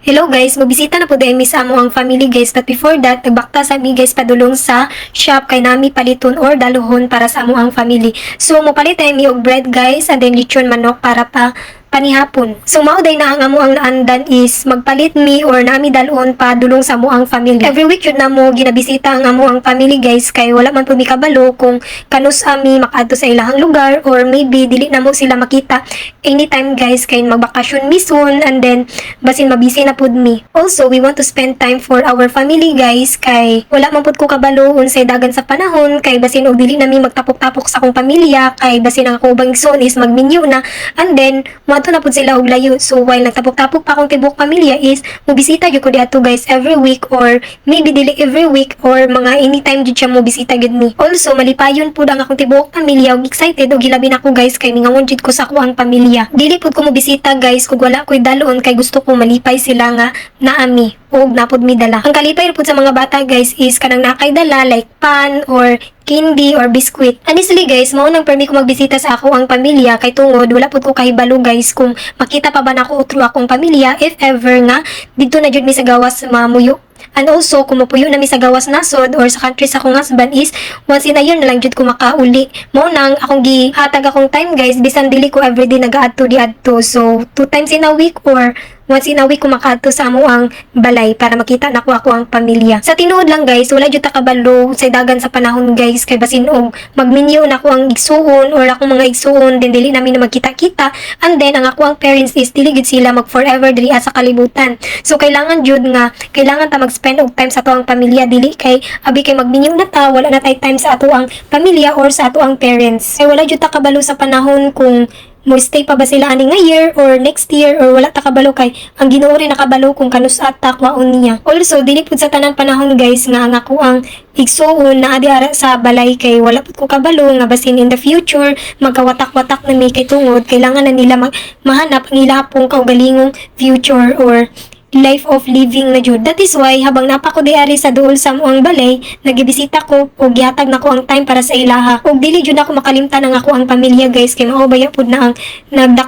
Hello guys, mabisita na po dahil mi sa amo ang family guys, but before that, nagbakta sa mi guys padulong sa shop kay nami paliton or daluhon para sa amo ang family. So mopalit tayo mi og bread guys and then lechon manok para pa panihapon. So mauday na ang amo ang naandan is magpalit mi or nami dalon pa dulong sa amo ang family. Every week yun na mo ginabisita ang amo ang family guys kay wala man po mi kabalo kung kanus ami makaadto sa ilahang lugar or maybe dili na mo sila makita anytime guys kay magbakasyon mi soon and then basin mabisi na pud mi. Also, we want to spend time for our family guys kay wala man pud ko kabalo unsay dagan sa panahon kay basin og dili na mi magtapok-tapok sa akong pamilya kay basin ang akong ubang igsoon is magminyo na and then moadto na pud sila og layo. So while nagtapok-tapok pa akong tibok pamilya is mobisita gyud ko diadto guys every week or maybe dili every week or mga anytime gyud siya mobisita gyud mi. Also, malipayon pud ang akong tibok pamilya og excited og hilabi na ko guys kay mingangon gyud ko sa akong pamilya. Dili pud ko mobisita guys kung wala ko'y dalon kay gusto ko malipay sila nga naami og napod mi dala. Ang kalipay pud sa mga bata guys is kanang nakay dala like pan or candy or biscuit. Honestly guys, mao nang permi ko magbisita sa ako ang pamilya kay tungod wala pud ko kahibalo guys kung makita pa ba nako through akong pamilya if ever nga didto na jud mi sa gawas mamuyo. And also, kung mapuyo na mi sa gawas nasod or sa country sa akong husband is once in a year na lang jud ko makauli. Mao nang akong gihatag akong time guys bisan dili ko everyday nagaadto diadto. So 2 times in a week or once in a week ko makaadto sa amo ang balay para makita na ko ako ang pamilya. Sa tinuod lang guys, wala jud ta kabalo sa dagan sa panahon guys kay basin og magminyo na ko ang igsuon or akong mga igsuon din dili namin na magkita-kita and then ang ako ang parents is dili gid sila mag forever diri sa kalibutan. So kailangan jud nga kailangan ta mag-spend og time sa ato ang pamilya dili kay abi kay magminyo na ta wala na tay time sa ato ang pamilya or sa ato ang parents. Kay wala jud ta kabalo sa panahon kung mo stay pa ba sila ani nga year or next year or wala ta kabalo kay ang Ginoo rin nakabalo kung kanus at takwaon niya. Also dili pud sa tanang panahon guys nga ang ako ang igsuon na adi ara sa balay kay wala pud ko kabalo nga basin in the future magkawatak-watak na may kay tungod kailangan na nila mahanap ang ilapong kaugalingong future or life of living na jud. That is why habang napa ko diari sa duol sa muang balay, nagibisita ko og gihatag nako ang time para sa ilaha. Og dili jud ako makalimtan ang ako ang pamilya guys kay mao baya pud na ang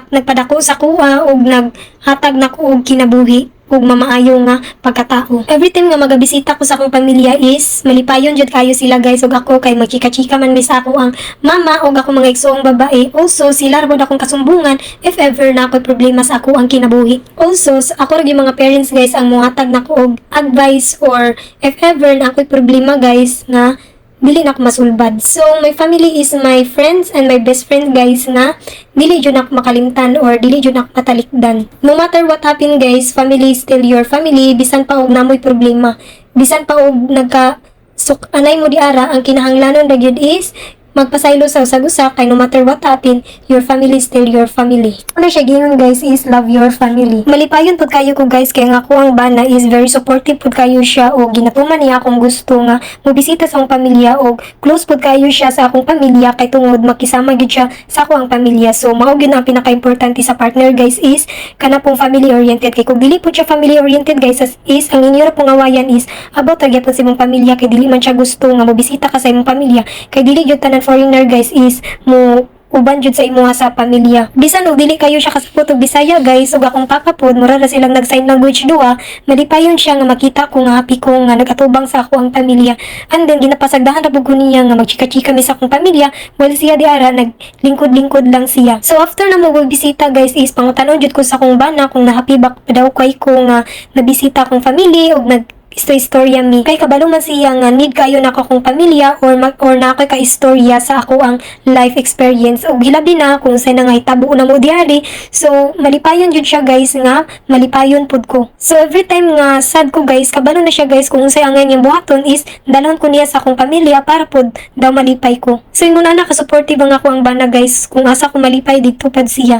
nagpadako sa kuha og naghatag nako og kinabuhi ug mamaayo nga pagkatao. Every time nga magabisita ko sa akong pamilya is malipayon jud kayo sila guys ug ako kay magkika-chika man mi sa ako ang mama ug ako mga igsoong babae. Also sila ra akong kasumbungan if ever na ako'y problema sa ako ang kinabuhi. Also ako ra gyud mga parents guys ang mohatag nako og advice or if ever na ako'y problema guys nga dili na ako masulbad. So, my family is my friends and my best friend guys na dili jud ako makalimtan or dili jud ako matalikdan. No matter what happen guys, family is still your family bisan pa og namoy problema. Bisan pa og anay mo di ara ang kinahanglanon ra gyud is magpasaylo sa usag-usa kay no matter what happen, your family is still your family. Ano siya gingon guys is love your family. Malipayon pud kayo ko guys kay nga ako ang bana is very supportive pud kayo siya o ginatuman niya akong gusto nga mobisita sa akong pamilya o close pud kayo siya sa akong pamilya kay tungod makisama gyud siya sa akong pamilya. So mao gyud ang pinaka-importante sa partner guys is kana pong family oriented kay kung dili pud siya family oriented guys is ang inyo ra pong awayan is about ra gyapon sa imong pamilya kay dili man siya gusto nga mobisita ka sa imong pamilya kay dili gyud tanan foreigner guys is mo uban jud sa imuha sa pamilya. Bisan og dili kayo siya kasapot og Bisaya guys ug akong papa pod mura ra silang nag-sign language duha, malipayon siya nga makita ko nga happy ko nga nagatubang sa ako ang pamilya. And then ginapasagdahan ra pud ko niya nga magchika-chika mi sa akong pamilya while siya di ara naglingkod-lingkod lang siya. So after na mo bisita guys is pangutanon jud ko sa akong bana kung na-happy ba daw kay ko nga nabisita akong family ug istorya mi kay kabalo man siya nga need kayo na akong pamilya or na ako ka-istorya sa ako ang life experience ug hilabi na kung say na nga hitabo na mo diari. So malipayon jud siya guys nga malipayon pud ko. So every time nga sad ko guys kabalo na siya guys kung say angay niyang buhaton is dalhon ko niya sa akong pamilya para pud daw malipay ko. So ingon na ka-supportive ang ako ang bana guys kung asa ko malipay dito pad siya.